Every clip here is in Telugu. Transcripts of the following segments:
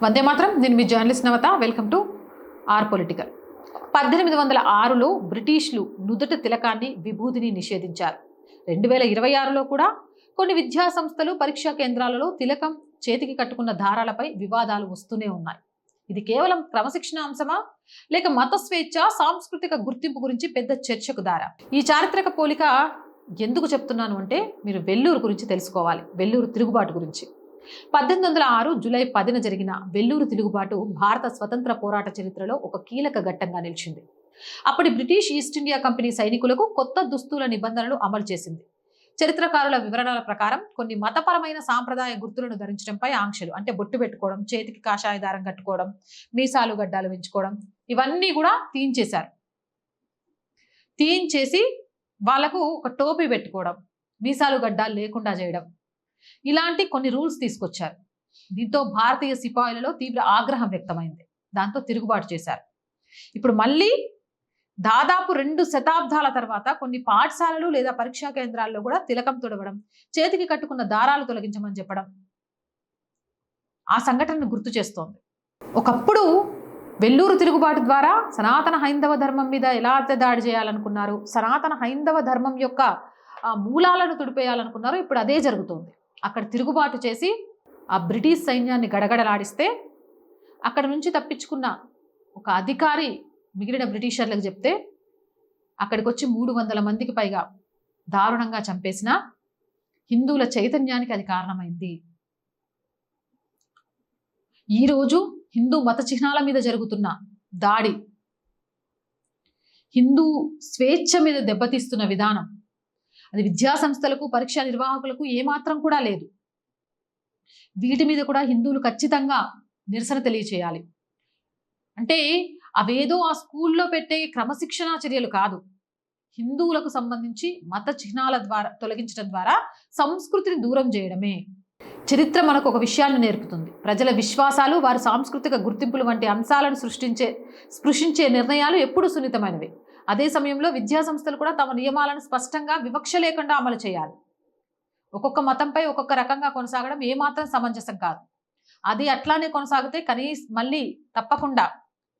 వందే మాత్రం. నేను మీ journalist Navatha. Welcome to R political. 1806లో బ్రిటిష్లు నుదుట తిలకాన్ని, విభూతిని నిషేధించారు. 2026లో కూడా కొన్ని విద్యా సంస్థలు, పరీక్షా కేంద్రాలలో తిలకం, చేతికి కట్టుకున్న దారాలపై వివాదాలు వస్తూనే ఉన్నాయి. ఇది కేవలం క్రమశిక్షణ అంశమా, లేక మత స్వేచ్ఛ, సాంస్కృతిక గుర్తింపు గురించి పెద్ద చర్చకు దారా? ఈ చారిత్రక పోలిక ఎందుకు చెప్తున్నాను అంటే, మీరు వెల్లూరు గురించి తెలుసుకోవాలి. వెల్లూరు తిరుగుబాటు గురించి. 1806 జూలై 10న జరిగిన వెల్లూరు తిరుగుబాటు భారత స్వతంత్ర పోరాట చరిత్రలో ఒక కీలక ఘట్టంగా నిలిచింది. అప్పటి బ్రిటిష్ ఈస్ట్ ఇండియా కంపెనీ సైనికులకు కొత్త దుస్తుల నిబంధనలు అమలు చేసింది. చరిత్రకారుల వివరణల ప్రకారం కొన్ని మతపరమైన సాంప్రదాయ గుర్తులను ధరించడంపై ఆంక్షలు, అంటే బొట్టు పెట్టుకోవడం, చేతికి కాషాయ దారం కట్టుకోవడం, మీసాలు గడ్డాలు పెంచుకోవడం, ఇవన్నీ కూడా తీయించేశారు. తీయించేసి వాళ్లకు ఒక టోపీ పెట్టుకోవడం, మీసాలు గడ్డాలు లేకుండా చేయడం, ఇలాంటి కొన్ని రూల్స్ తీసుకొచ్చారు. దీంతో భారతీయ సిపాయిలలో తీవ్ర ఆగ్రహం వ్యక్తమైంది. దాంతో తిరుగుబాటు చేశారు. ఇప్పుడు మళ్ళీ దాదాపు 2 శతాబ్దాల తర్వాత కొన్ని పాఠశాలలు లేదా పరీక్షా కేంద్రాల్లో కూడా తిలకం తొడవడం, చేతికి కట్టుకున్న దారాలు తొలగించమని చెప్పడం ఆ సంఘటనను గుర్తు చేస్తోంది. ఒకప్పుడు వెల్లూరు తిరుగుబాటు ద్వారా సనాతన హైందవ ధర్మం మీద ఎలా దాడి చేయాలనుకున్నారు, సనాతన హైందవ ధర్మం యొక్క మూలాలను తుడిపేయాలనుకున్నారు. ఇప్పుడు అదే జరుగుతోంది. అక్కడ తిరుగుబాటు చేసి ఆ బ్రిటిష్ సైన్యాన్ని గడగడలాడిస్తే అక్కడ నుంచి తప్పించుకున్న ఒక అధికారి మిగిలిన బ్రిటిషర్లకు చెప్తే అక్కడికి వచ్చి 300 మందికి పైగా దారుణంగా చంపేసిన హిందువుల చైతన్యానికి అది కారణమైంది. ఈరోజు హిందూ మత చిహ్నాల మీద జరుగుతున్న దాడి, హిందూ స్వేచ్ఛ మీద దెబ్బతీస్తున్న విధానం, అది విద్యా సంస్థలకు, పరీక్షా నిర్వాహకులకు ఏమాత్రం కూడా లేదు. వీటి మీద కూడా హిందువులు ఖచ్చితంగా నిరసన తెలియచేయాలి. అంటే అవేదో ఆ స్కూల్లో పెట్టే క్రమశిక్షణా చర్యలు కాదు. హిందువులకు సంబంధించి మత చిహ్నాల ద్వారా తొలగించడం ద్వారా సంస్కృతిని దూరం చేయడమే. చరిత్ర మనకు ఒక విషయాన్ని నేర్పుతుంది. ప్రజల విశ్వాసాలు, వారి సాంస్కృతిక గుర్తింపులు వంటి అంశాలను స్పృశించే నిర్ణయాలు ఎప్పుడూ సున్నితమైనవి. అదే సమయంలో విద్యా సంస్థలు కూడా తమ నియమాలను స్పష్టంగా, వివక్ష లేకుండా అమలు చేయాలి. ఒక్కొక్క మతంపై ఒక్కొక్క రకంగా కొనసాగడం ఏమాత్రం సమంజసం కాదు. అది అట్లానే కొనసాగితే మళ్ళీ తప్పకుండా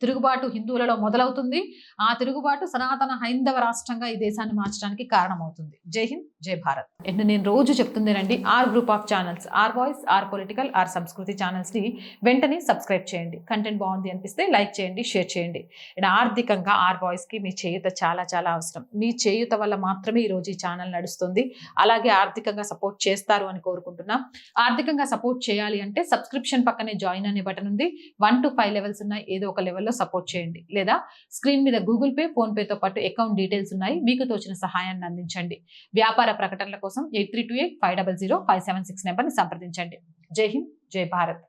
తిరుగుబాటు హిందువులలో మొదలవుతుంది. ఆ తిరుగుబాటు సనాతన హైందవ రాష్ట్రంగా ఈ దేశాన్ని మార్చడానికి కారణమవుతుంది. జై హింద్, జై భారత్. అండ్ నేను రోజు చెప్తుందేనండి, R group of channels, R voice, R political, R Sanskriti ఛానల్స్ని వెంటనే సబ్స్క్రైబ్ చేయండి. కంటెంట్ బాగుంది అనిపిస్తే లైక్ చేయండి, షేర్ చేయండి. అండ్ ఆర్థికంగా ఆర్ వాయిస్కి మీ చేయూత చాలా చాలా అవసరం. మీ చేయూత వల్ల మాత్రమే ఈరోజు ఈ ఛానల్ నడుస్తుంది. అలాగే ఆర్థికంగా సపోర్ట్ చేస్తారు అని కోరుకుంటున్నాం. ఆర్థికంగా సపోర్ట్ చేయాలి అంటే సబ్స్క్రిప్షన్ పక్కనే జాయిన్ అనే బటన్ ఉంది. 1 to 5 లెవెల్స్ ఉన్నాయి. ఏదో ఒక లెవెల్లో సపోర్ట్ చేయండి. లేదా స్క్రీన్ మీద గూగుల్ పే, ఫోన్ పేతో పాటు అకౌంట్ డీటెయిల్స్ ఉన్నాయి. మీకు తోచిన సహాయాన్ని అందించండి. వ్యాపార ప్రకటనల కోసం 8328 500 576 నెంబర్ని సంప్రదించండి. జై హింద్, జై భారత్.